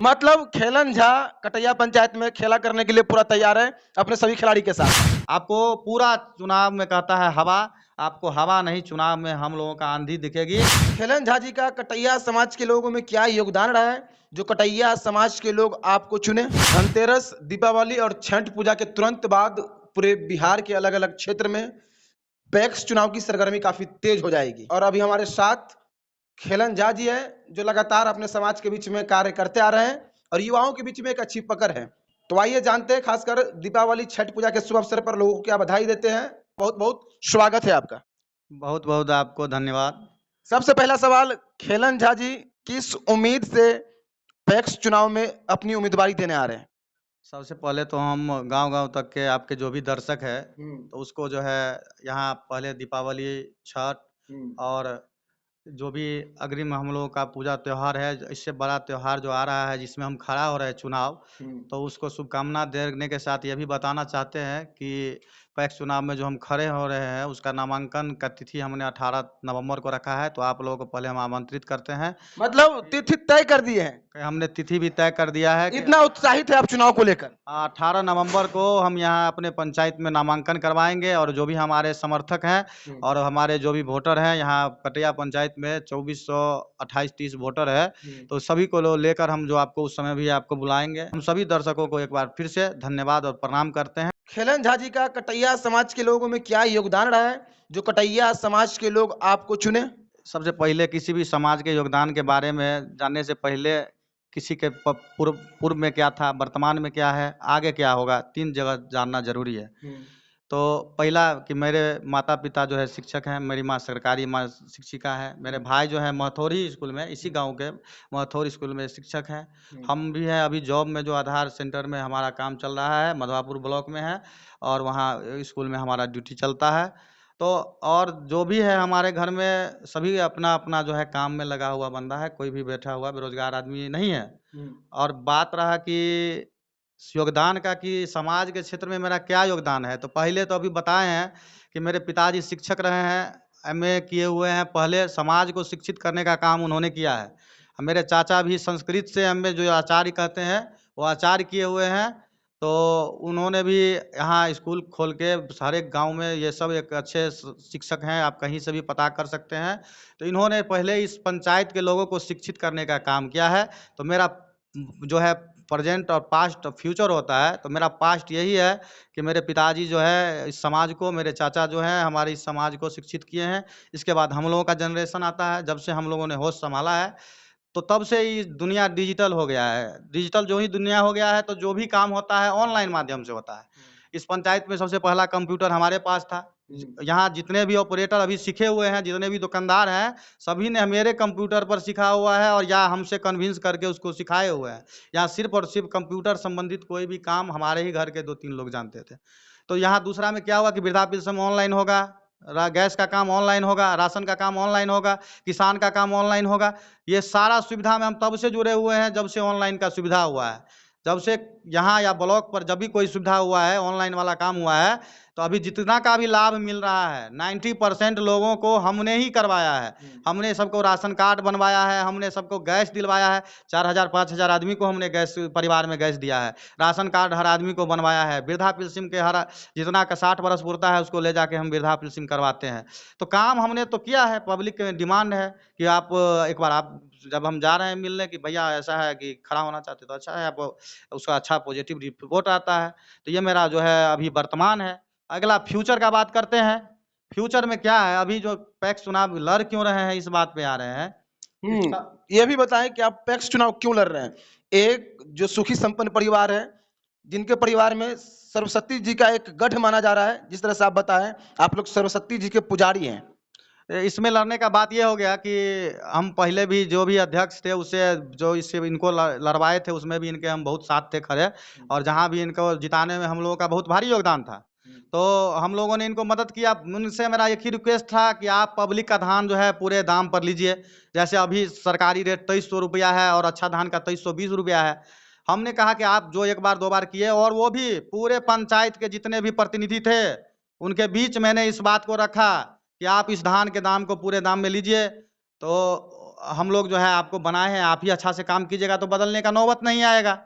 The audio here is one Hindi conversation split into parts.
मतलब खेलन झा कटैया पंचायत में खेला करने के लिए पूरा तैयार है अपने सभी खिलाड़ी के साथ। आपको पूरा चुनाव में कहता है हवा, आपको हवा नहीं, चुनाव में हम लोगों का आंधी दिखेगी। खेलन झा जी का कटैया समाज के लोगों में क्या योगदान रहा है जो कटैया समाज के लोग आपको चुने? धनतेरस, दीपावली और छठ पूजा के तुरंत बाद पूरे बिहार के अलग अलग क्षेत्र में पैक्स चुनाव की सरगर्मी काफी तेज हो जाएगी और अभी हमारे साथ खेलन झा जी है जो लगातार अपने समाज के बीच में कार्य करते आ रहे हैं और युवाओं के बीच में एक अच्छी पकड़ है। तो आइए जानते हैं, खासकर दीपावली छठ पूजा के शुभ अवसर पर लोगों को क्या बधाई देते हैं। बहुत बहुत स्वागत है आपका। बहुत बहुत आपको धन्यवाद। सबसे पहला सवाल, खेलन झा जी किस उम्मीद से पैक्स चुनाव में अपनी उम्मीदवारी देने आ रहे हैं? सबसे पहले तो हम गांव-गांव तक के आपके जो भी दर्शक है, तो उसको जो है यहाँ पहले दीपावली, छठ और जो भी अग्रिम हम लोगों का पूजा त्योहार है, इससे बड़ा त्योहार जो आ रहा है जिसमें हम खड़ा हो रहे हैं चुनाव, तो उसको शुभकामना देने के साथ ये भी बताना चाहते हैं कि पैक्स चुनाव में जो हम खड़े हो रहे हैं उसका नामांकन का तिथि हमने 18 नवंबर को रखा है। तो आप लोगों को पहले हम आमंत्रित करते हैं। मतलब तिथि तय कर दिए हैं? कि हमने तिथि भी तय कर दिया है कि इतना उत्साहित है आप चुनाव को लेकर? 18 नवंबर को हम यहाँ अपने पंचायत में नामांकन करवाएंगे और जो भी हमारे समर्थक हैं और हमारे जो भी वोटर हैं, यहाँ कटैया पंचायत में 2428-30 वोटर है, तो सभी को लेकर हम जो आपको उस समय भी आपको बुलाएंगे। हम सभी दर्शकों को एक बार फिर से धन्यवाद और प्रणाम करते हैं। खेलन झा जी का कटैया समाज के लोगों में क्या योगदान रहा है जो कटैया समाज के लोग आपको चुने? सबसे पहले किसी भी समाज के योगदान के बारे में जानने से पहले किसी के पूर्व में क्या था, वर्तमान में क्या है, आगे क्या होगा, 3 जगह जानना ज़रूरी है। तो पहला कि मेरे माता-पिता जो है शिक्षक हैं, मेरी माँ सरकारी माँ शिक्षिका है, मेरे भाई जो है महथौरी स्कूल में, इसी गाँव के महथौरी स्कूल में शिक्षक हैं। हम भी हैं अभी जॉब में, जो आधार सेंटर में हमारा काम चल रहा है, मधवापुर ब्लॉक में है और वहाँ स्कूल में हमारा ड्यूटी चलता है। तो और जो भी है हमारे घर में सभी अपना-अपना जो है काम में लगा हुआ बंदा है, कोई भी बैठा हुआ बेरोज़गार आदमी नहीं है। और बात रहा कि योगदान का कि समाज के क्षेत्र में मेरा क्या योगदान है, तो पहले तो अभी बताए हैं कि मेरे पिताजी शिक्षक रहे हैं, एमए किए हुए हैं, पहले समाज को शिक्षित करने का काम उन्होंने किया है। मेरे चाचा भी संस्कृत से एमए जो आचार्य कहते हैं, वो आचार्य किए हुए हैं, तो उन्होंने भी यहाँ स्कूल खोल के हर एक गाँव में ये सब एक अच्छे शिक्षक हैं, आप कहीं से भी पता कर सकते हैं। तो इन्होंने पहले इस पंचायत के लोगों को शिक्षित करने का काम किया है। तो मेरा जो है प्रेजेंट और पास्ट फ्यूचर होता है, तो मेरा पास्ट यही है कि मेरे पिताजी जो है इस समाज को, मेरे चाचा जो हैं हमारे इस समाज को शिक्षित किए हैं। इसके बाद हम लोगों का जनरेशन आता है, जब से हम लोगों ने होश संभाला है, तो तब से ही दुनिया डिजिटल हो गया है। डिजिटल जो ही दुनिया हो गया है, तो जो भी काम होता है ऑनलाइन माध्यम से होता है। इस पंचायत में सबसे पहला कंप्यूटर हमारे पास था। यहाँ जितने भी ऑपरेटर अभी सीखे हुए हैं, जितने भी दुकानदार हैं, सभी ने मेरे कंप्यूटर पर सीखा हुआ है और या हमसे कन्विंस करके उसको सिखाए हुए हैं। यहाँ सिर्फ़ और सिर्फ़ कंप्यूटर संबंधित कोई भी काम हमारे ही घर के 2-3 लोग जानते थे। तो यहाँ दूसरा में क्या हुआ कि वृद्धा पेंशन ऑनलाइन होगा, गैस का काम ऑनलाइन होगा, राशन का काम ऑनलाइन होगा, किसान का काम ऑनलाइन होगा। ये सारा सुविधा में हम तब से जुड़े हुए हैं जब से ऑनलाइन का सुविधा हुआ है। जब से यहाँ या ब्लॉक पर जब भी कोई सुविधा हुआ है, ऑनलाइन वाला काम हुआ है, तो अभी जितना का भी लाभ मिल रहा है 90% लोगों को हमने ही करवाया है। हमने सबको राशन कार्ड बनवाया है, हमने सबको गैस दिलवाया है। 4000-5000 आदमी को हमने गैस परिवार में गैस दिया है। राशन कार्ड हर आदमी को बनवाया है। वृद्धा पेंशन के हर जितना का 60 वर्ष पूरता है उसको ले जाके हम वृद्धा पेंशन करवाते हैं। तो काम हमने तो किया है, पब्लिक डिमांड है कि आप एक बार आप जब हम जा रहे हैं मिलने कि भैया ऐसा है कि खड़ा होना चाहते तो अच्छा है, आप उसका अच्छा पॉजिटिव रिपोर्ट आता है। तो ये मेरा जो है अभी वर्तमान है। अगला फ्यूचर का बात करते हैं। फ्यूचर में क्या है, अभी जो पैक्स चुनाव लड़ क्यों रहे हैं, इस बात पे आ रहे हैं। ये भी बताएं कि आप पैक्स चुनाव क्यों लड़ रहे हैं? एक जो सुखी संपन्न परिवार है, जिनके परिवार में सरस्वती जी का एक गढ़ माना जा रहा है, जिस तरह से आप बताएं, आप लोग सरस्वती जी के पुजारी हैं। इसमें लड़ने का बात ये हो गया कि हम पहले भी जो भी अध्यक्ष थे उससे जो इससे इनको लड़वाए थे उसमें भी इनके हम बहुत साथ थे खड़े, और जहाँ भी इनको जिताने में हम लोगों का बहुत भारी योगदान था। तो हम लोगों ने इनको मदद किया। उनसे मेरा एक ही रिक्वेस्ट था कि आप पब्लिक का धान जो है पूरे दाम पर लीजिए। जैसे अभी सरकारी रेट 2300 रुपया है और अच्छा धान का 2320 रुपया है। हमने कहा कि आप जो एक बार 2 बार किए, और वो भी पूरे पंचायत के जितने भी प्रतिनिधि थे उनके बीच मैंने इस बात को रखा कि आप इस धान के दाम को पूरे दाम में लीजिए। तो हम लोग जो है आपको बनाए हैं, आप ही अच्छा से काम कीजिएगा तो बदलने का नौबत नहीं आएगा।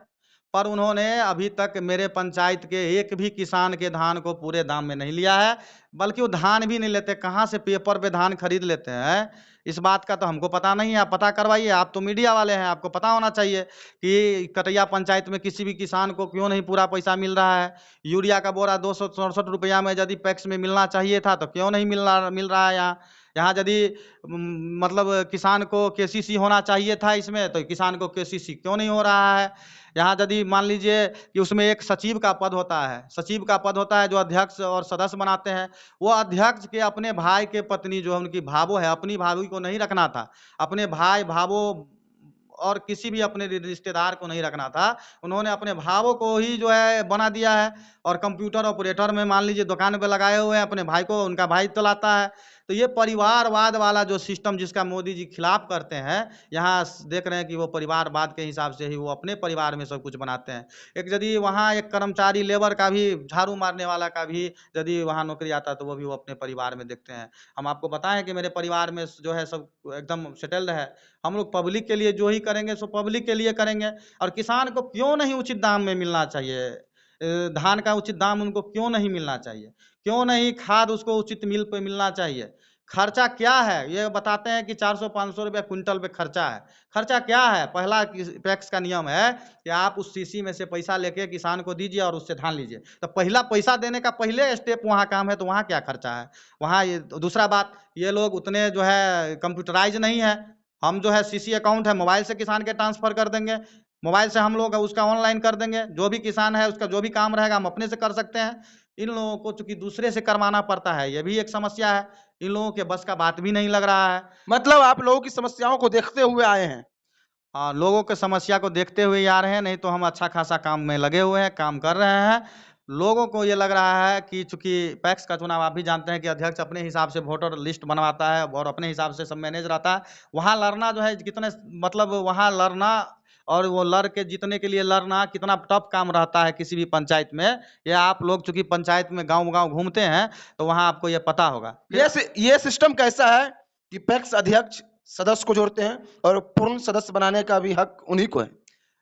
पर उन्होंने अभी तक मेरे पंचायत के एक भी किसान के धान को पूरे दाम में नहीं लिया है, बल्कि वो धान भी नहीं लेते, कहाँ से पेपर पे धान खरीद लेते हैं, इस बात का तो हमको पता नहीं है। आप पता करवाइए, आप तो मीडिया वाले हैं, आपको पता होना चाहिए कि कटैया पंचायत में किसी भी किसान को क्यों नहीं पूरा पैसा मिल रहा है। यूरिया का बोरा 267 रुपया में यदि पैक्स में मिलना चाहिए था तो क्यों नहीं मिल रहा है यहाँ। यहाँ यदि मतलब किसान को केसीसी होना चाहिए था इसमें, तो किसान को केसीसी क्यों नहीं हो रहा है। यहाँ यदि मान लीजिए कि उसमें एक सचिव का पद होता है, सचिव का पद होता है जो अध्यक्ष और सदस्य बनाते हैं, वो अध्यक्ष के अपने भाई के पत्नी जो है उनकी भावो है, अपनी भाभी को नहीं रखना था, अपने भाई भावो और किसी भी अपने रिश्तेदार को नहीं रखना था, उन्होंने अपने भावों को ही जो है बना दिया है। और कंप्यूटर ऑपरेटर में मान लीजिए दुकान पे लगाए हुए हैं, अपने भाई को, उनका भाई चलाता है। तो ये परिवारवाद वाला जो सिस्टम जिसका मोदी जी खिलाफ करते हैं, यहाँ देख रहे हैं कि वो परिवारवाद के हिसाब से ही वो अपने परिवार में सब कुछ बनाते हैं। एक यदि वहाँ एक कर्मचारी लेबर का भी, झाड़ू मारने वाला का भी यदि वहाँ नौकरी आता है तो वो भी वो अपने परिवार में देखते हैं। हम आपको बताएं कि मेरे परिवार में जो है सब एकदम सेटल्ड है। हम लोग पब्लिक के लिए जो ही करेंगे सो पब्लिक के लिए करेंगे। और किसान को क्यों नहीं उचित दाम में मिलना चाहिए, धान का उचित दाम उनको क्यों नहीं मिलना चाहिए, क्यों नहीं खाद उसको उचित मिल पे मिलना चाहिए। खर्चा क्या है ये बताते हैं कि 400-500 रुपया क्विंटल पे खर्चा है। खर्चा क्या है? पहला पैक्स का नियम है कि आप उस सीसी में से पैसा लेके किसान को दीजिए और उससे धान लीजिए। तो पहला पैसा देने का पहले स्टेप वहाँ काम है, तो वहाँ क्या खर्चा है वहाँ। ये दूसरा बात, ये लोग उतने जो है कंप्यूटराइज नहीं है। हम जो है सीसी अकाउंट है, मोबाइल से किसान के ट्रांसफर कर देंगे, मोबाइल से हम लोग उसका ऑनलाइन कर देंगे, जो भी किसान है उसका जो भी काम रहेगा हम अपने से कर सकते हैं। इन लोगों को चूंकि दूसरे से करवाना पड़ता है, ये भी एक समस्या है। इन लोगों के बस का बात भी नहीं लग रहा है। मतलब आप लोगों की समस्याओं को देखते हुए आए हैं। हाँ, लोगों के समस्या को देखते हुए ही आ रहे हैं, नहीं तो हम अच्छा खासा काम में लगे हुए हैं, काम कर रहे हैं। लोगों को ये लग रहा है कि चूंकि पैक्स का चुनाव आप भी जानते हैं कि अध्यक्ष अपने हिसाब से वोटर लिस्ट बनवाता है और अपने हिसाब से सब मैनेज रहता है। वहाँ लड़ना जो है कितने, मतलब वहाँ लड़ना और वो लड़ के जीतने के लिए लड़ना कितना टफ काम रहता है किसी भी पंचायत में। ये आप लोग चूंकि पंचायत में गांव-गांव घूमते हैं तो वहाँ आपको ये पता होगा। ये सिस्टम कैसा है कि पैक्स अध्यक्ष सदस्य को जोड़ते हैं और पूर्ण सदस्य बनाने का भी हक उन्हीं को है।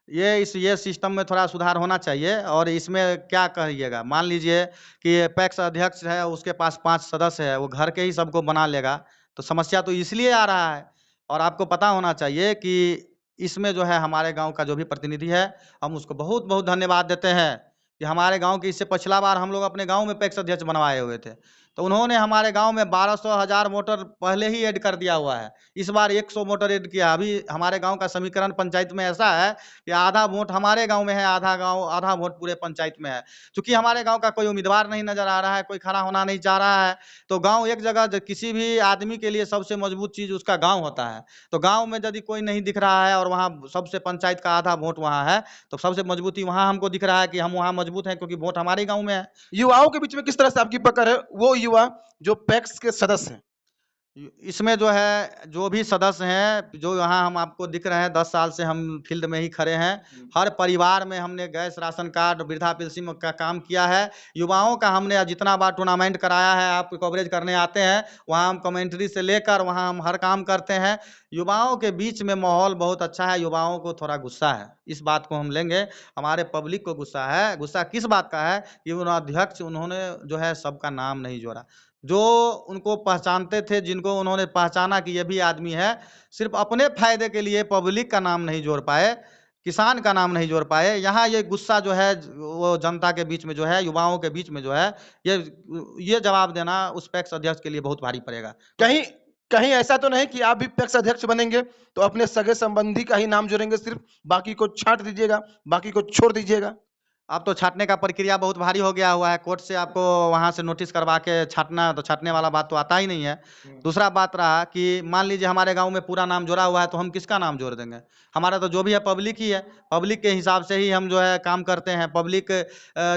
ये सिस्टम में थोड़ा सुधार होना चाहिए। और इसमें क्या कहिएगा, मान लीजिए कि पैक्स अध्यक्ष है, उसके पास 5 सदस्य है, वो घर के ही सबको बना लेगा, तो समस्या तो इसलिए आ रहा है। और आपको पता होना चाहिए कि इसमें जो है हमारे गांव का जो भी प्रतिनिधि है, हम उसको बहुत बहुत धन्यवाद देते हैं कि हमारे गांव के, इससे पिछला बार हम लोग अपने गांव में पैक्स अध्यक्ष बनवाए हुए थे, तो उन्होंने हमारे गांव में 1200-1000 वोटर पहले ही ऐड कर दिया हुआ है। इस बार 100 वोटर ऐड किया। अभी हमारे गांव का समीकरण पंचायत में ऐसा है कि आधा वोट हमारे गांव में है, आधा वोट पूरे पंचायत में है। चूंकि हमारे गांव का कोई उम्मीदवार नहीं नजर आ रहा है, कोई खड़ा होना नहीं चाह रहा है, तो गांव एक जगह, किसी भी आदमी के लिए सबसे मजबूत चीज उसका गांव होता है। तो गांव में यदि कोई नहीं दिख रहा है और वहाँ सबसे पंचायत का आधा वोट वहाँ है, तो सबसे मजबूती वहाँ हमको दिख रहा है कि हम वहाँ मजबूत हैं, क्योंकि वोट हमारे गाँव में है। युवाओं के बीच में किस तरह से आपकी पकड़ है, वो युवा जो पैक्स के सदस्य हैं? इसमें जो है जो भी सदस्य हैं, जो यहाँ हम आपको दिख रहे हैं, 10 साल से हम फील्ड में ही खड़े हैं। हर परिवार में हमने गैस राशन कार्ड, वृद्धा पेंशन का काम किया है। युवाओं का हमने जितना बार टूर्नामेंट कराया है, आप कवरेज करने आते हैं, वहाँ हम कमेंट्री से लेकर वहाँ हम हर काम करते हैं। युवाओं के बीच में माहौल बहुत अच्छा है। युवाओं को थोड़ा गुस्सा है, इस बात को हम लेंगे। हमारे पब्लिक को गुस्सा है। गुस्सा किस बात का है कि उन अध्यक्ष उन्होंने जो है सबका नाम नहीं जोड़ा। जो उनको पहचानते थे, जिनको उन्होंने पहचाना कि ये भी आदमी है, सिर्फ अपने फायदे के लिए पब्लिक का नाम नहीं जोड़ पाए, किसान का नाम नहीं जोड़ पाए। यहाँ ये गुस्सा जो है वो जनता के बीच में जो है, युवाओं के बीच में जो है, ये जवाब देना उस पैक्स अध्यक्ष के लिए बहुत भारी पड़ेगा। कहीं कहीं ऐसा तो नहीं कि आप भी पैक्स अध्यक्ष बनेंगे तो अपने सगे संबंधी का ही नाम जोड़ेंगे सिर्फ, बाकी को छांट दीजिएगा, बाकी को छोड़ दीजिएगा? अब तो छाँटने का प्रक्रिया बहुत भारी हो गया हुआ है। कोर्ट से आपको वहाँ से नोटिस करवा के छाँटना, तो छाँटने वाला बात तो आता ही नहीं है। दूसरा बात रहा कि मान लीजिए हमारे गाँव में पूरा नाम जोड़ा हुआ है, तो हम किसका नाम जोड़ देंगे? हमारा तो जो भी है पब्लिक ही है। पब्लिक के हिसाब से ही हम जो है काम करते हैं। पब्लिक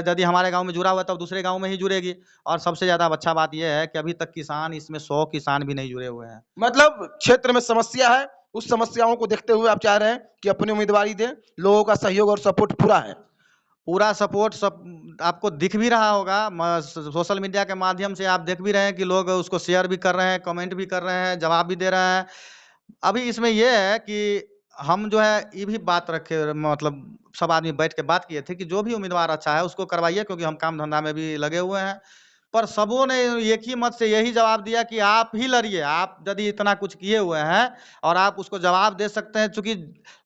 यदि हमारे गाँव में जुड़ा हुआ है, तब दूसरे गाँव में ही जुड़ेगी। और सबसे ज़्यादा अच्छा बात ये है कि अभी तक किसान, इसमें 100 किसान भी नहीं जुड़े हुए हैं। मतलब क्षेत्र में समस्या है, उस समस्याओं को देखते हुए आप चाह रहे हैं कि अपनी उम्मीदवारी दें, लोगों का सहयोग और सपोर्ट पूरा है? पूरा सपोर्ट सब आपको दिख भी रहा होगा। सोशल मीडिया के माध्यम से आप देख भी रहे हैं कि लोग उसको शेयर भी कर रहे हैं, कमेंट भी कर रहे हैं, जवाब भी दे रहे हैं। अभी इसमें ये है कि हम जो है ये भी बात रखे, मतलब सब आदमी बैठ के बात किए थे कि जो भी उम्मीदवार अच्छा है उसको करवाइए, क्योंकि हम काम धंधा में भी लगे हुए हैं। पर सबों ने एक ही मत से यही जवाब दिया कि आप ही लड़िए, आप यदि इतना कुछ किए हुए हैं और आप उसको जवाब दे सकते हैं। चूंकि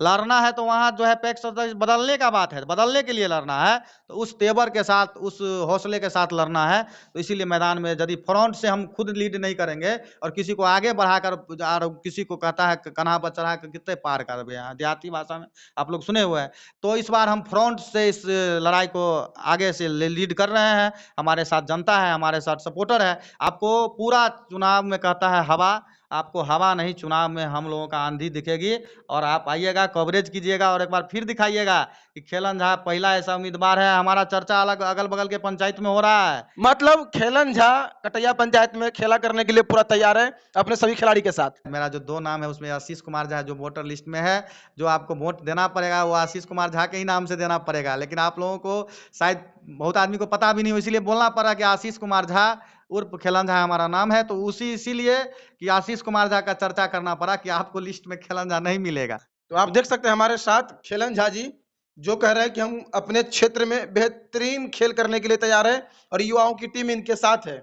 लड़ना है तो वहाँ जो है पैक्स सदस्य बदलने का बात है, बदलने के लिए लड़ना है, तो उस तेवर के साथ, उस हौसले के साथ लड़ना है। तो इसीलिए मैदान में यदि फ्रंट से हम खुद लीड नहीं करेंगे और किसी को आगे बढ़ाकर, और किसी को कहता है कन्हा पर चढ़ा कर कितने पार कर दे, यहाँ देहाती भाषा में आप लोग सुने हुए हैं। तो इस बार हम फ्रंट से इस लड़ाई को आगे से लीड कर रहे हैं। हमारे साथ जनता है, हमारे साथ सपोर्टर है। आपको पूरा चुनाव में कहता है हवा, आपको हवा नहीं, चुनाव में हम लोगों का आंधी दिखेगी। और आप आइएगा, कवरेज कीजिएगा और एक बार फिर दिखाइएगा कि खेलन झा पहला ऐसा उम्मीदवार है। हमारा चर्चा अलग अगल बगल के पंचायत में हो रहा है। मतलब खेलन झा कटैया पंचायत में खेला करने के लिए पूरा तैयार है अपने सभी खिलाड़ी के साथ। मेरा जो 2 नाम है उसमें आशीष कुमार झा जो वोटर लिस्ट में है, जो आपको वोट देना पड़ेगा वो आशीष कुमार झा के ही नाम से देना पड़ेगा। लेकिन आप लोगों को शायद बहुत आदमी को पता भी नहीं हो, इसीलिए बोलना पड़ा कि आशीष कुमार झा उर्फ खेलन झा हमारा नाम है। तो इसीलिए कि आशीष कुमार झा का चर्चा करना पड़ा कि आपको लिस्ट में खेलन झा नहीं मिलेगा। तो आप देख सकते हैं हमारे साथ खेलन झा जी जो कह रहे हैं कि हम अपने क्षेत्र में बेहतरीन खेल करने के लिए तैयार है और युवाओं की टीम इनके साथ है।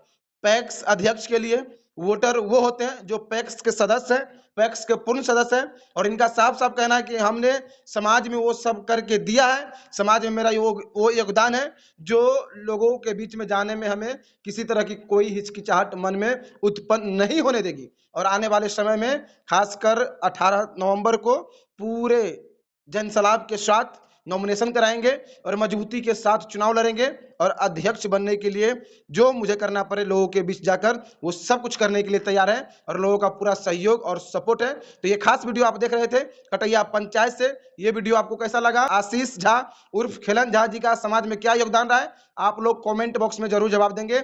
पैक्स अध्यक्ष के लिए वोटर वो होते हैं जो पैक्स के सदस्य हैं, पैक्स के पूर्ण सदस्य हैं। और इनका साफ साफ कहना है कि हमने समाज में वो सब करके दिया है, समाज में मेरा वो योगदान है जो लोगों के बीच में जाने में हमें किसी तरह की कोई हिचकिचाहट मन में उत्पन्न नहीं होने देगी। और आने वाले समय में खासकर 18 नवंबर को पूरे जनसलाब के साथ नॉमिनेशन कराएंगे और मजबूती के साथ चुनाव लड़ेंगे। और अध्यक्ष बनने के लिए जो मुझे करना पड़े लोगों के बीच जाकर, वो सब कुछ करने के लिए तैयार है और लोगों का पूरा सहयोग और सपोर्ट है। तो ये खास वीडियो आप देख रहे थे कटैया पंचायत से। ये वीडियो आपको कैसा लगा? आशीष झा उर्फ खेलन झा जी का समाज में क्या योगदान रहा है, आप लोग कमेंट बॉक्स में जरूर जवाब देंगे।